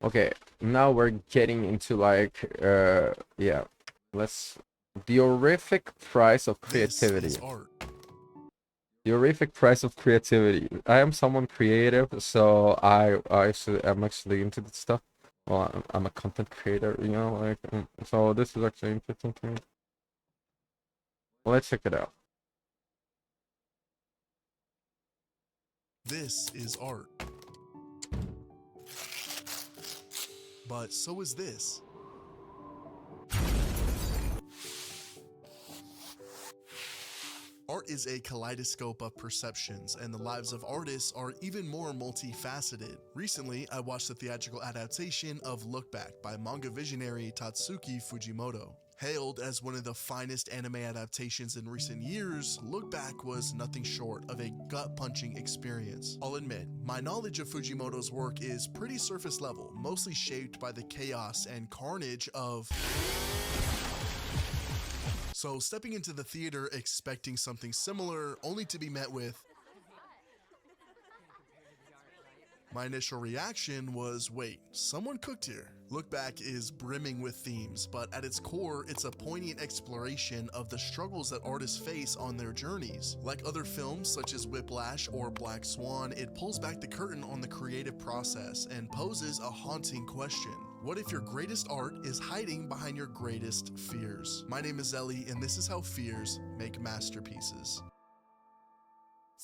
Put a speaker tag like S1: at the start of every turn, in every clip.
S1: Okay, now we're getting into like yeah, let's the horrific price of
S2: This is
S1: creativity.
S2: art.
S1: The horrific price of creativity. I am someone creative, so I'm actually into this stuff. Well, I'm a content creator, you know, like so this is actually interesting to me. Well, let's check it out.
S2: This is art. But so is this. Art is a kaleidoscope of perceptions, and the lives of artists are even more multifaceted. Recently, I watched the theatrical adaptation of Look Back by manga visionary Tatsuki Fujimoto. Hailed as one of the finest anime adaptations in recent years, Look Back was nothing short of a gut-punching experience. I'll admit, my knowledge of Fujimoto's work is pretty surface level, mostly shaped by the chaos and carnage of so stepping into the theater expecting something similar, only to be met with my initial reaction was, wait, someone cooked here. Look Back is brimming with themes, but at its core, it's a poignant exploration of the struggles that artists face on their journeys. Like other films such as Whiplash or Black Swan, it pulls back the curtain on the creative process and poses a haunting question. What if your greatest art is hiding behind your greatest fears? My name is Ellie, and this is how fears make masterpieces.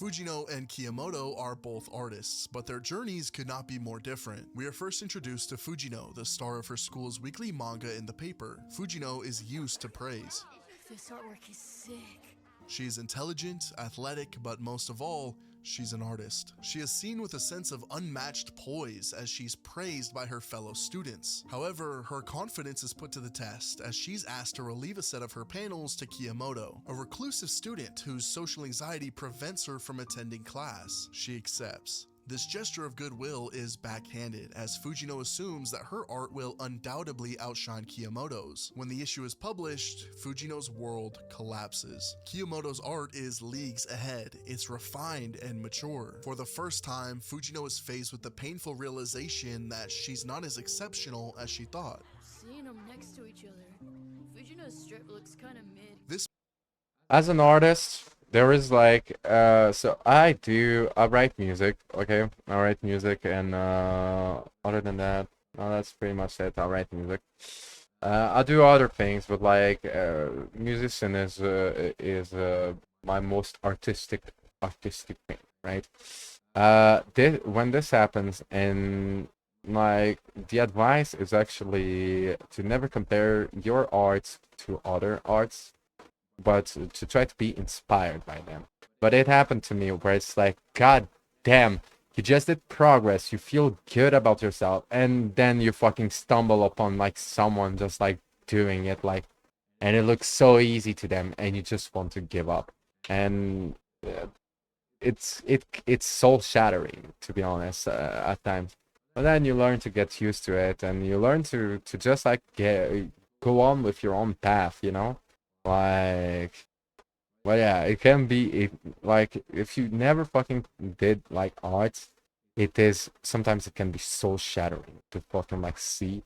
S2: Fujino and Kiyomoto are both artists, but their journeys could not be more different. We are first introduced to Fujino, the star of her school's weekly manga in the paper. Fujino is used to praise.
S3: This artwork is sick.
S2: She is intelligent, athletic, but most of all, she's an artist. She is seen with a sense of unmatched poise as she's praised by her fellow students. However, her confidence is put to the test as she's asked to relieve a set of her panels to Kiyomoto, a reclusive student whose social anxiety prevents her from attending class. She accepts. This gesture of goodwill is backhanded, as Fujino assumes that her art will undoubtedly outshine Kiyomoto's. When the issue is published, Fujino's world collapses. Kiyomoto's art is leagues ahead. It's refined and mature. For the first time, Fujino is faced with the painful realization that she's not as exceptional as she thought.
S3: Seeing them next to each other, Fujino's strip looks kind of mid.
S2: This
S1: As an artist, there is like so I write music, okay? I write music and other than that, no, that's pretty much it. I write music. I do other things, but like musician is my most artistic thing, right? When this happens, and like the advice is actually to never compare your arts to other arts, but to try to be inspired by them. But it happened to me where it's like, God damn, you just did progress, you feel good about yourself, and then you fucking stumble upon like someone just like doing it like, and it looks so easy to them, and you just want to give up. And it's soul shattering, to be honest, at times. But then you learn to get used to it, and you learn to just like go on with your own path, you know, like. Well, yeah, it can be like if you never fucking did like art, it is sometimes it can be so shattering to fucking like see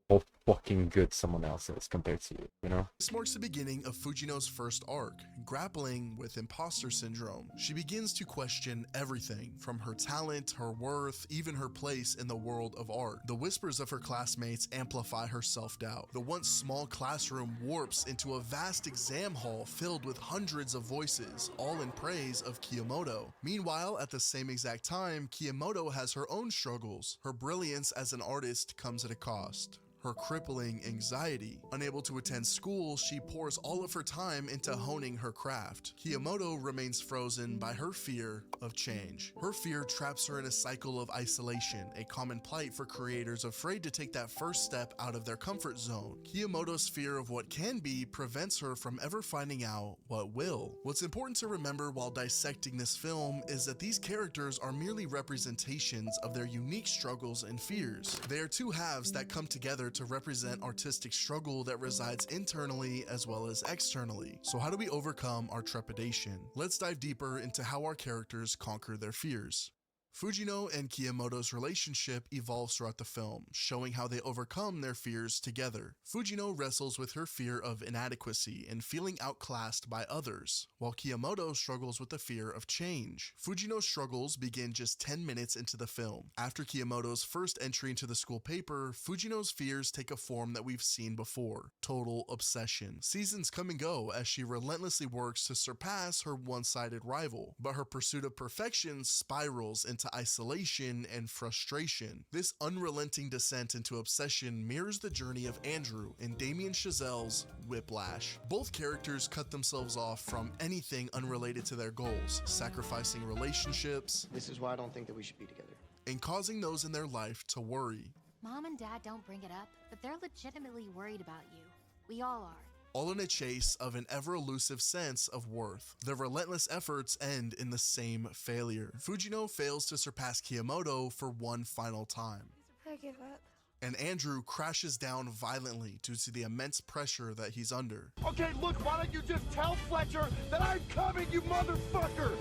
S1: how fucking good someone else is compared to you, you know?
S2: This marks the beginning of Fujino's first arc, grappling with imposter syndrome. She begins to question everything, from her talent, her worth, even her place in the world of art. The whispers of her classmates amplify her self-doubt. The once small classroom warps into a vast exam hall filled with hundreds of voices, all in praise of Kiyomoto. Meanwhile, at the same exact time, Kiyomoto has her own struggles. Her brilliance as an artist comes at a cost. Her crippling anxiety. Unable to attend school, she pours all of her time into honing her craft. Kiyomoto remains frozen by her fear of change. Her fear traps her in a cycle of isolation, a common plight for creators afraid to take that first step out of their comfort zone. Kiyomoto's fear of what can be prevents her from ever finding out what will. What's important to remember while dissecting this film is that these characters are merely representations of their unique struggles and fears. They are two halves that come together to represent artistic struggle that resides internally as well as externally. So how do we overcome our trepidation? Let's dive deeper into how our characters conquer their fears. Fujino and Kiyomoto's relationship evolves throughout the film, showing how they overcome their fears together. Fujino wrestles with her fear of inadequacy and feeling outclassed by others, while Kiyomoto struggles with the fear of change. Fujino's struggles begin just 10 minutes into the film. After Kiyomoto's first entry into the school paper, Fujino's fears take a form that we've seen before: total obsession. Seasons come and go as she relentlessly works to surpass her one-sided rival, but her pursuit of perfection spirals into isolation and frustration. This unrelenting descent into obsession mirrors the journey of Andrew in Damien Chazelle's Whiplash. Both characters cut themselves off from anything unrelated to their goals, sacrificing relationships.
S4: This is why I don't think that we should be together.
S2: And causing those in their life to worry.
S5: Mom and Dad don't bring it up, but they're legitimately worried about you. We all are.
S2: All in a chase of an ever-elusive sense of worth. Their relentless efforts end in the same failure. Fujino fails to surpass Kiyomoto for one final time.
S3: I give up.
S2: And Andrew crashes down violently due to the immense pressure that he's under.
S6: Okay, look, why don't you just tell Fletcher that I'm coming, you motherfucker!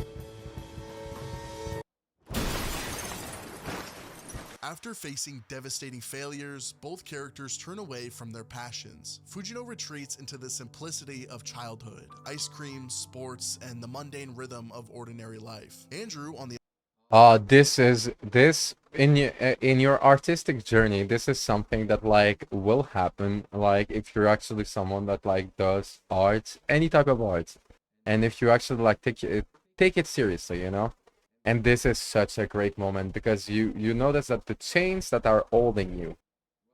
S2: After facing devastating failures, both characters turn away from their passions. Fujino retreats into the simplicity of childhood, ice cream, sports, and the mundane rhythm of ordinary life. Andrew, on the
S1: This in your artistic journey, this is something that like will happen, like if you're actually someone that like does art, any type of art, and if you actually like take it seriously, you know. And this is such a great moment because you notice that the chains that are holding you,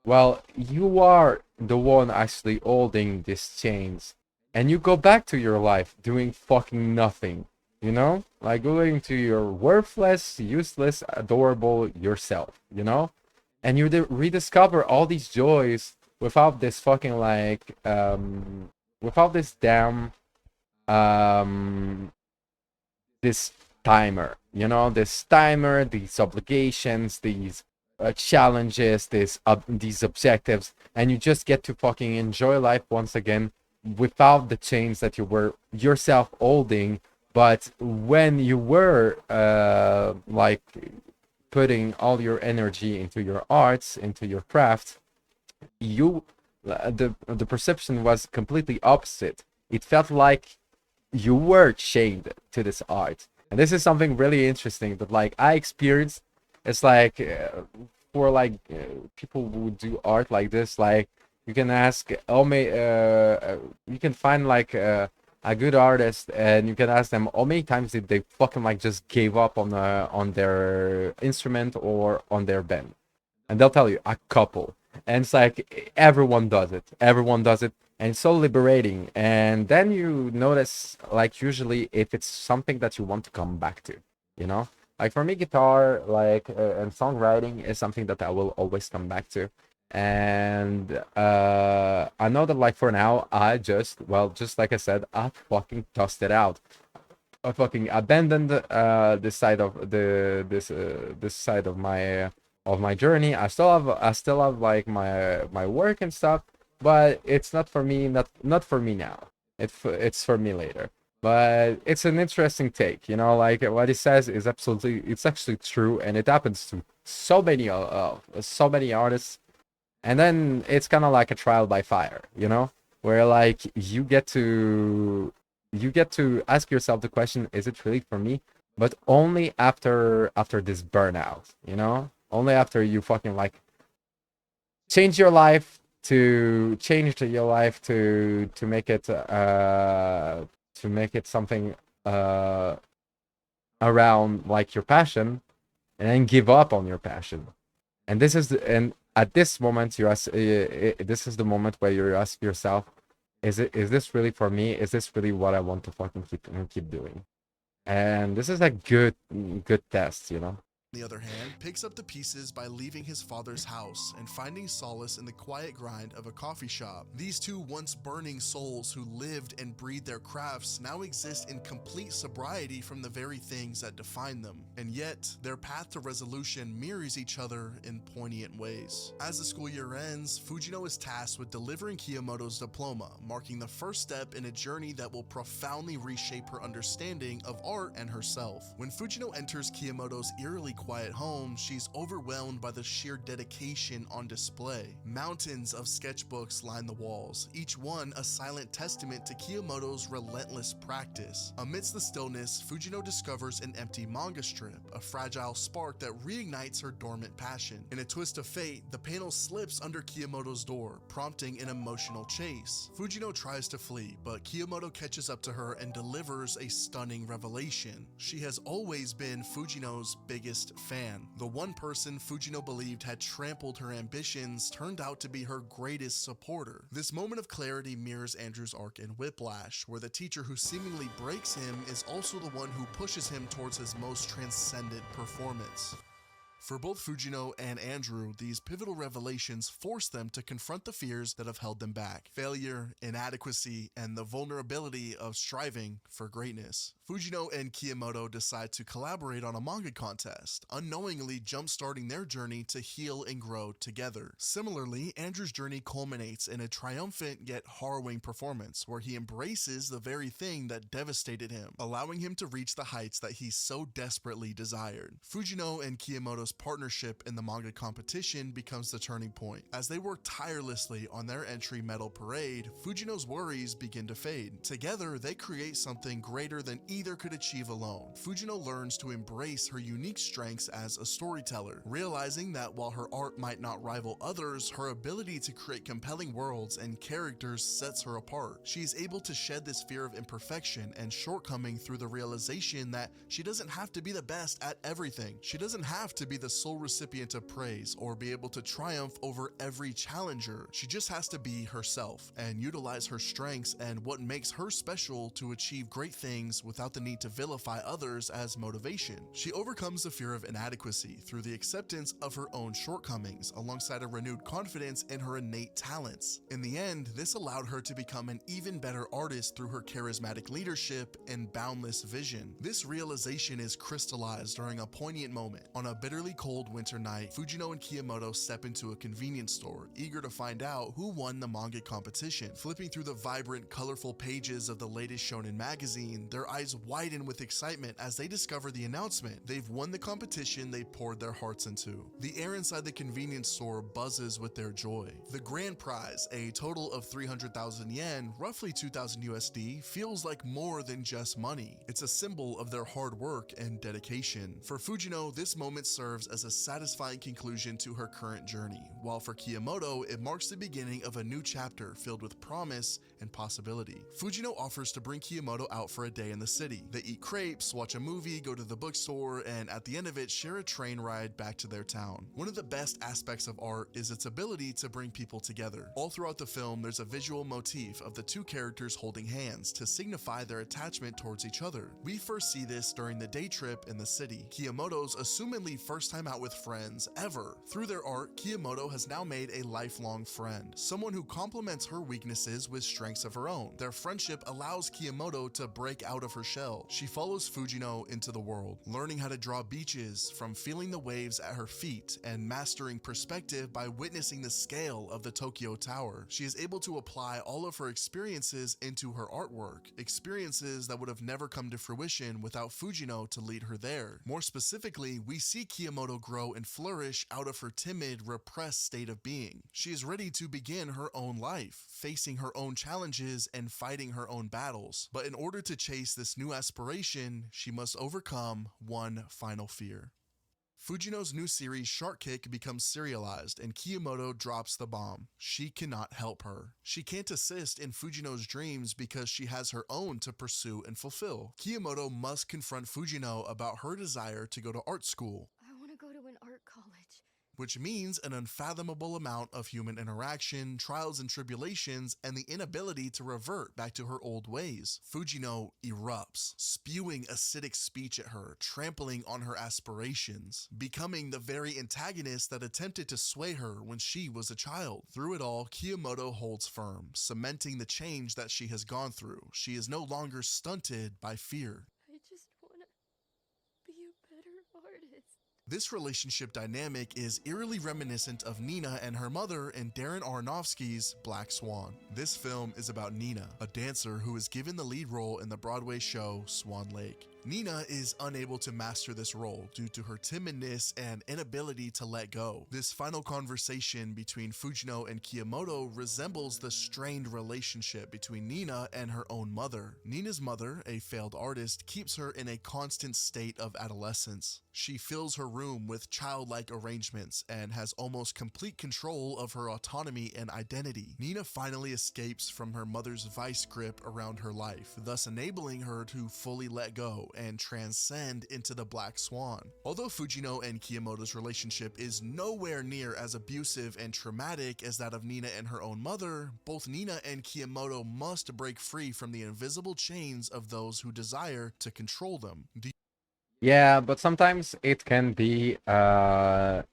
S1: well, you are the one actually holding these chains, and you go back to your life doing fucking nothing, you know, like going to your worthless, useless, adorable yourself, you know, and you rediscover all these joys without this fucking like without this damn this timer, you know, this timer, these obligations, these challenges, these objectives, and you just get to fucking enjoy life once again without the chains that you were yourself holding. But when you were like putting all your energy into your arts, into your craft, the perception was completely opposite. It felt like you were chained to this art. And this is something really interesting that like I experienced. It's like for like people who do art like this, like you can ask, you can find like a good artist and you can ask them how many times did they fucking like just gave up on their instrument or on their band, and they'll tell you a couple. And it's like everyone does it, and it's so liberating. And then you notice, like, usually if it's something that you want to come back to, you know, like for me, guitar, like and songwriting is something that I will always come back to. And I know that like for now I just like I said, I fucking tossed it out. I fucking abandoned this side of this side of my journey. I still have like my work and stuff, but it's not for me, not for me now. It's for me later. But it's an interesting take, you know, like what he says is it's actually true, and it happens to so many artists. And then it's kind of like a trial by fire, you know, where like you get to ask yourself the question, is it really for me? But only after this burnout, you know, only after you fucking like change your life to make it something around like your passion, and then give up on your passion. And at this moment you ask, this is the moment where you ask yourself, is this really for me? Is this really what I want to fucking keep doing? And this is a good test, you know.
S2: On the other hand, picks up the pieces by leaving his father's house and finding solace in the quiet grind of a coffee shop. These two once burning souls who lived and breathed their crafts now exist in complete sobriety from the very things that define them. And yet, their path to resolution mirrors each other in poignant ways. As the school year ends, Fujino is tasked with delivering Kiyomoto's diploma, marking the first step in a journey that will profoundly reshape her understanding of art and herself. When Fujino enters Kiyomoto's eerily quiet home, she's overwhelmed by the sheer dedication on display. Mountains of sketchbooks line the walls, each one a silent testament to Kiyomoto's relentless practice. Amidst the stillness, Fujino discovers an empty manga strip, a fragile spark that reignites her dormant passion. In a twist of fate, the panel slips under Kiyomoto's door, prompting an emotional chase. Fujino tries to flee, but Kiyomoto catches up to her and delivers a stunning revelation. She has always been Fujino's biggest fan. The one person Fujino believed had trampled her ambitions turned out to be her greatest supporter. This moment of clarity mirrors Andrew's arc in Whiplash, where the teacher who seemingly breaks him is also the one who pushes him towards his most transcendent performance. For both Fujino and Andrew, these pivotal revelations force them to confront the fears that have held them back: failure, inadequacy, and the vulnerability of striving for greatness. Fujino and Kiyomoto decide to collaborate on a manga contest, unknowingly jump-starting their journey to heal and grow together. Similarly, Andrew's journey culminates in a triumphant yet harrowing performance where he embraces the very thing that devastated him, allowing him to reach the heights that he so desperately desired. Fujino and Kiyomoto's partnership in the manga competition becomes the turning point. As they work tirelessly on their entry medal parade, Fujino's worries begin to fade. Together, they create something greater than either could achieve alone. Fujino learns to embrace her unique strengths as a storyteller, realizing that while her art might not rival others, her ability to create compelling worlds and characters sets her apart. She is able to shed this fear of imperfection and shortcoming through the realization that she doesn't have to be the best at everything. She doesn't have to be the sole recipient of praise or be able to triumph over every challenger. She just has to be herself and utilize her strengths and what makes her special to achieve great things without the need to vilify others as motivation. She overcomes the fear of inadequacy through the acceptance of her own shortcomings alongside a renewed confidence in her innate talents. In the end, this allowed her to become an even better artist through her charismatic leadership and boundless vision. This realization is crystallized during a poignant moment. On a bitterly cold winter night, Fujino and Kiyomoto step into a convenience store, eager to find out who won the manga competition. Flipping through the vibrant, colorful pages of the latest shonen magazine, their eyes widen with excitement as they discover the announcement. They've won the competition they poured their hearts into. The air inside the convenience store buzzes with their joy. The grand prize, a total of 300,000 yen, roughly 2,000 USD, feels like more than just money. It's a symbol of their hard work and dedication. For Fujino, this moment serves as a satisfying conclusion to her current journey, while for Kiyomoto, it marks the beginning of a new chapter filled with promise and possibility. Fujino offers to bring Kiyomoto out for a day in the city. They eat crepes, watch a movie, go to the bookstore, and at the end of it, share a train ride back to their town. One of the best aspects of art is its ability to bring people together. All throughout the film, there's a visual motif of the two characters holding hands to signify their attachment towards each other. We first see this during the day trip in the city, Kiyomoto's assumedly first time out with friends ever. Through their art, Kiyomoto has now made a lifelong friend, someone who complements her weaknesses with strengths of her own. Their friendship allows Kiyomoto to break out of her shell. She follows Fujino into the world, learning how to draw beaches from feeling the waves at her feet and mastering perspective by witnessing the scale of the Tokyo Tower. She is able to apply all of her experiences into her artwork, experiences that would have never come to fruition without Fujino to lead her there. More specifically, we see Kiyomoto grow and flourish out of her timid, repressed state of being. She is ready to begin her own life, facing her own challenges and fighting her own battles. But in order to chase this new aspiration, she must overcome one final fear. Fujino's new series Shark Kick becomes serialized and Kiyomoto drops the bomb. She cannot help her. She can't assist in Fujino's dreams because she has her own to pursue and fulfill. Kiyomoto must confront Fujino about her desire to go to art school.
S3: I want to go to an art college.
S2: Which means an unfathomable amount of human interaction, trials and tribulations, and the inability to revert back to her old ways. Fujino erupts, spewing acidic speech at her, trampling on her aspirations, becoming the very antagonist that attempted to sway her when she was a child. Through it all, Kiyomoto holds firm, cementing the change that she has gone through. She is no longer stunted by fear.
S3: I just want to be a better artist.
S2: This relationship dynamic is eerily reminiscent of Nina and her mother in Darren Aronofsky's Black Swan. This film is about Nina, a dancer who is given the lead role in the Broadway show Swan Lake. Nina is unable to master this role due to her timidness and inability to let go. This final conversation between Fujino and Kiyomoto resembles the strained relationship between Nina and her own mother. Nina's mother, a failed artist, keeps her in a constant state of adolescence. She fills her room with childlike arrangements and has almost complete control of her autonomy and identity. Nina finally escapes from her mother's vice grip around her life, thus enabling her to fully let go and transcend into the Black Swan. Although Fujino and Kiyomoto's relationship is nowhere near as abusive and traumatic as that of Nina and her own mother, both Nina and Kiyomoto must break free from the invisible chains of those who desire to control them.
S1: Yeah, but sometimes it can be as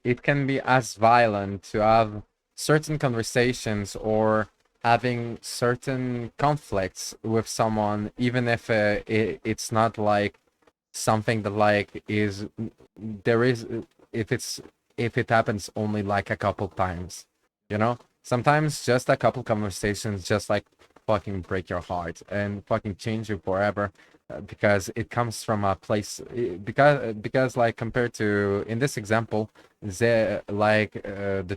S1: violent to have certain conversations or having certain conflicts with someone, even if it's not like something that like is there is if it happens only like a couple times, you know. Sometimes just a couple conversations just like fucking break your heart and fucking change you forever, because it comes from a place, because like compared to in this example, the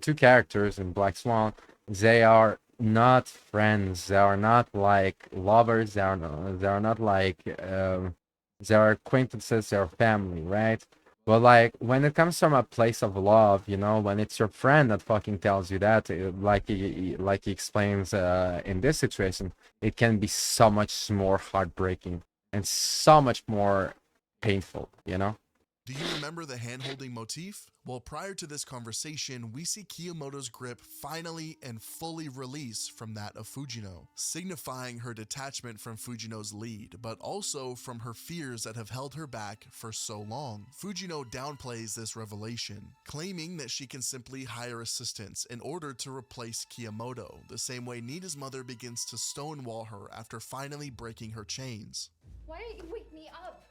S1: two characters in Black Swan, they are not friends, they are not like lovers, they are not like they are acquaintances, they are family, right? But like when it comes from a place of love, you know, when it's your friend that fucking tells you that, like he explains in this situation, it can be so much more heartbreaking and so much more painful, you know?
S2: Do you remember the hand-holding motif? Well, prior to this conversation, we see Kiyomoto's grip finally and fully release from that of Fujino, signifying her detachment from Fujino's lead, but also from her fears that have held her back for so long. Fujino downplays this revelation, claiming that she can simply hire assistants in order to replace Kiyomoto, the same way Nina's mother begins to stonewall her after finally breaking her chains.
S3: Why didn't you wake me up?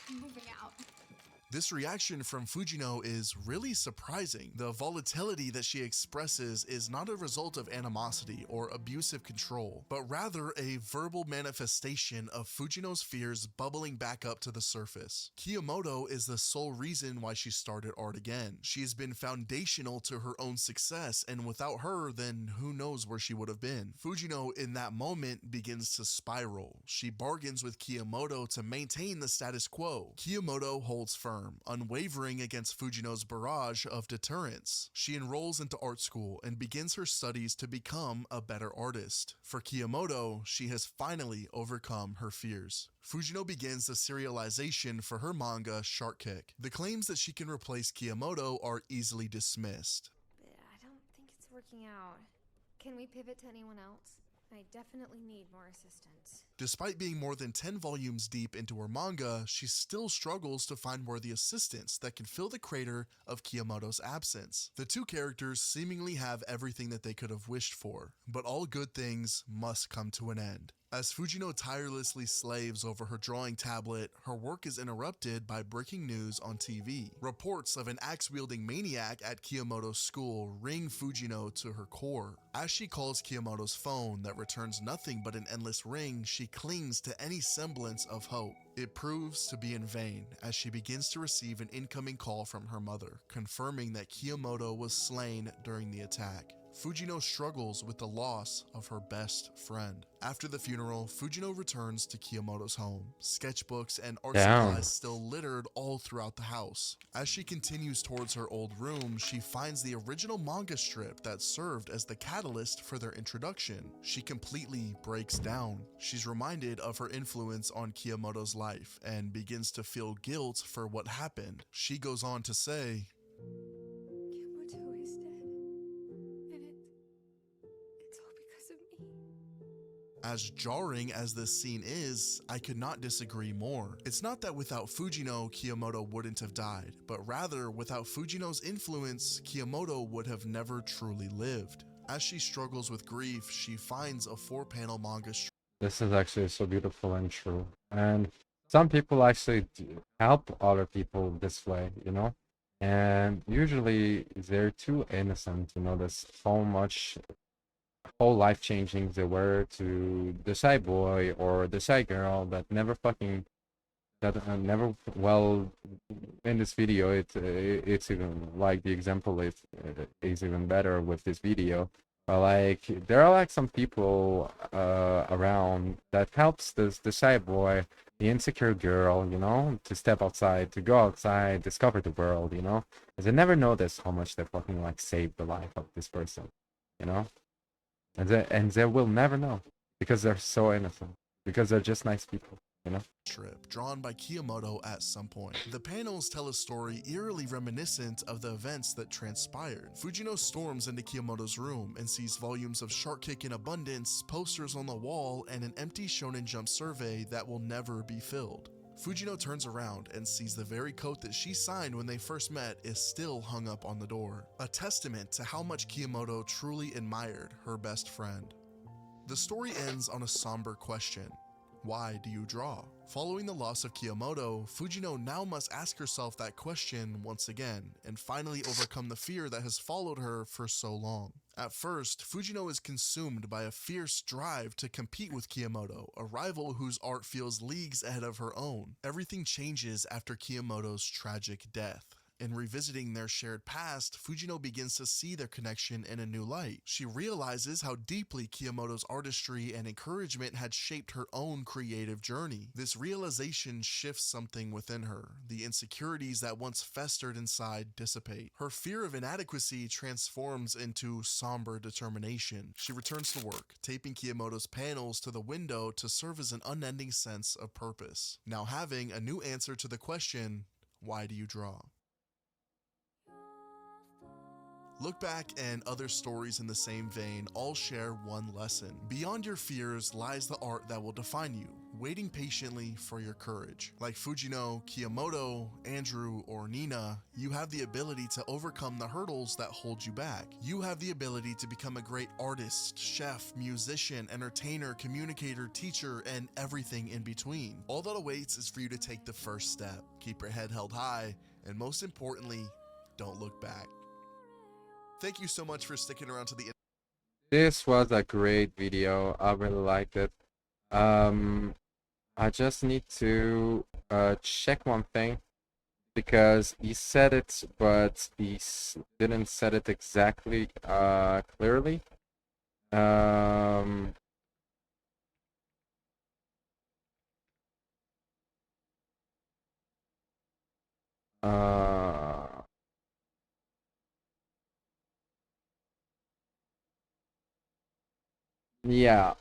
S3: I'm moving out.
S2: This reaction from Fujino is really surprising. The volatility that she expresses is not a result of animosity or abusive control, but rather a verbal manifestation of Fujino's fears bubbling back up to the surface. Kiyomoto is the sole reason why she started art again. She has been foundational to her own success, and without her, then who knows where she would have been. Fujino in that moment begins to spiral. She bargains with Kiyomoto to maintain the status quo. Kiyomoto holds firm, unwavering against Fujino's barrage of deterrence. She enrolls into art school and begins her studies to become a better artist. For Kiyomoto, she has finally overcome her fears. Fujino begins the serialization for her manga Shark Kick. The claims that she can replace Kiyomoto are easily dismissed.
S7: I don't think it's working out. Can we pivot to anyone else? I definitely need more assistance.
S2: Despite being more than 10 volumes deep into her manga, she still struggles to find worthy assistants that can fill the crater of Kiyomoto's absence. The two characters seemingly have everything that they could have wished for, but all good things must come to an end. As Fujino tirelessly slaves over her drawing tablet, her work is interrupted by breaking news on TV. Reports of an axe-wielding maniac at Kiyomoto's school wring Fujino to her core. As she calls Kiyomoto's phone that returns nothing but an endless ring, she clings to any semblance of hope. It proves to be in vain as she begins to receive an incoming call from her mother, confirming that Kiyomoto was slain during the attack. Fujino struggles with the loss of her best friend. After the funeral, Fujino returns to Kiyomoto's home. Sketchbooks and art supplies still littered all throughout the house. As she continues towards her old room, she finds the original manga strip that served as the catalyst for their introduction. She completely breaks down. She's reminded of her influence on Kiyomoto's life and begins to feel guilt for what happened. She goes on to say,
S7: Kiyomoto is dead. And it's all because of me.
S2: As jarring as this scene is, I could not disagree more. It's not that without Fujino, Kiyomoto wouldn't have died, but rather without Fujino's influence, Kiyomoto would have never truly lived. As she struggles with grief, she finds a 4-panel manga strip.
S1: This is actually so beautiful and true. And some people actually help other people this way, you know? And usually they're too innocent to notice how much whole life changing they were to the shy boy or the shy girl that never fucking that never well in this video it's even like the example is even better with this video. Like there are like some people around that helps the shy boy, the insecure girl, you know, to step outside, to go outside, discover the world, you know. And they never notice how much they fucking like saved the life of this person, you know. And they will never know because they're so innocent, because they're just nice people, you know.
S2: Strip, drawn by Kiyomoto at some point. The panels tell a story eerily reminiscent of the events that transpired. Fujino storms into Kiyomoto's room and sees volumes of Shark Kick in abundance, posters on the wall, and an empty Shonen Jump survey that will never be filled. Fujino turns around and sees the very coat that she signed when they first met is still hung up on the door, a testament to how much Kiyomoto truly admired her best friend. The story ends on a somber question. Why do you draw? Following the loss of Kiyomoto, Fujino now must ask herself that question once again, and finally overcome the fear that has followed her for so long. At first, Fujino is consumed by a fierce drive to compete with Kiyomoto, a rival whose art feels leagues ahead of her own. Everything changes after Kiyomoto's tragic death. In revisiting their shared past, Fujino begins to see their connection in a new light. She realizes how deeply Kiyomoto's artistry and encouragement had shaped her own creative journey. This realization shifts something within her. The insecurities that once festered inside dissipate. Her fear of inadequacy transforms into somber determination. She returns to work, taping Kiyomoto's panels to the window to serve as an unending sense of purpose. Now having a new answer to the question, why do you draw? Look Back and other stories in the same vein all share one lesson. Beyond your fears lies the art that will define you, waiting patiently for your courage. Like Fujino, Kiyomoto, Andrew, or Nina, you have the ability to overcome the hurdles that hold you back. You have the ability to become a great artist, chef, musician, entertainer, communicator, teacher, and everything in between. All that awaits is for you to take the first step. Keep your head held high, and most importantly, don't look back. Thank you so much for sticking around to the end.
S1: This was a great video. I really liked it. I just need to check one thing because he said it, but he didn't said it exactly clearly. Yeah.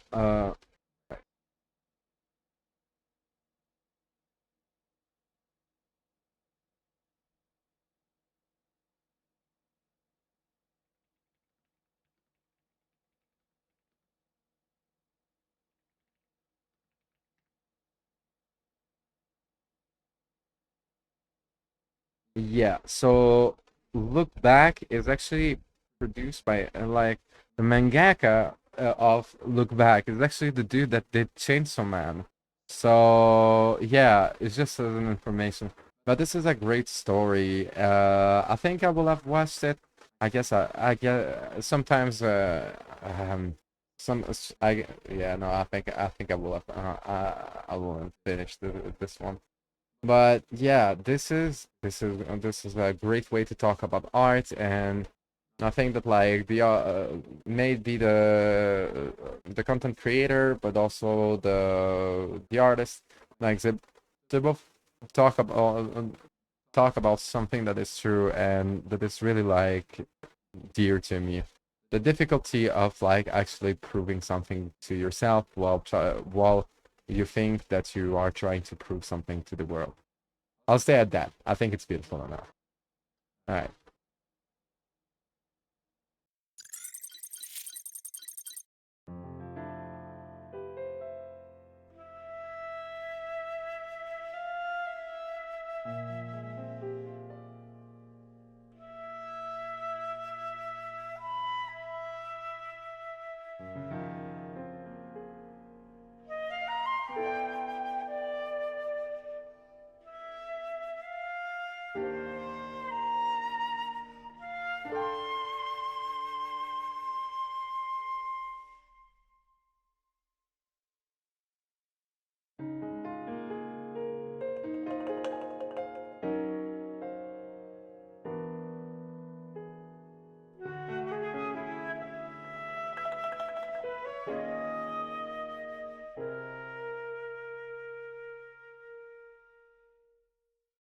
S1: Yeah, so Look Back is actually produced by like the mangaka of Look Back is actually the dude that did Chainsaw Man. So yeah, it's just as an information. But this is a great story. I think I will have watched it. I get sometimes some I yeah no I think I will have I will finish this one. But yeah, this is a great way to talk about art, and I think that like the maybe the content creator, but also the artist, like they both talk about talk about something that is true and that is really like dear to me. The difficulty of like actually proving something to yourself while you think that you are trying to prove something to the world. I'll stay at that. I think it's beautiful enough. All right.